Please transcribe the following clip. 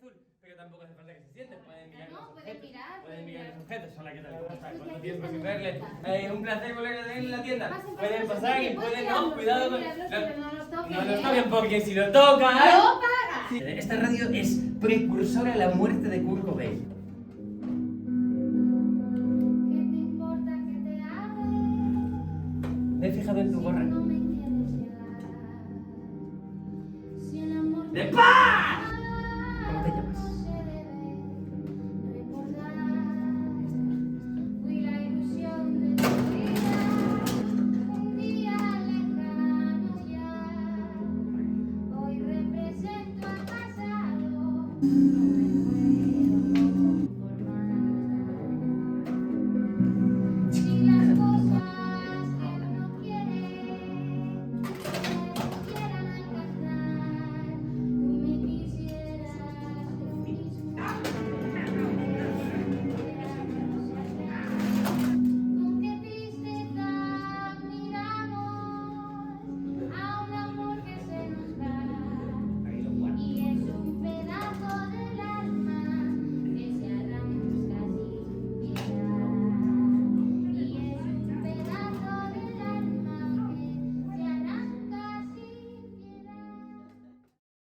azul, pero tampoco hace falta que se sienten, pueden mirar No, los pueden objetos. mirar. Pueden mirar los objetos. Hola, ¿qué tal? ¿Cómo estás? ¿Cuánto tiempo sin verle? Un placer volver a tener en la tienda. Pasen, Pueden pasen, pasar y pasen, pueden... mirarlos, No, cuidado con... mirarlos, pero no los toquen, No los ¿eh? toquen porque si lo tocan... ¡No paga! Sí, esta radio es precursora a la muerte de Kurt Cobain. ¿Qué te importa que te hable? Me he fijado en tu gorra. No me quieres llegar. Si el amor ¡De paz! ¿Cómo te llamas? se debe recordar. Fui la ilusión de tu vida. Un día lejano ya. Hoy represento al pasado.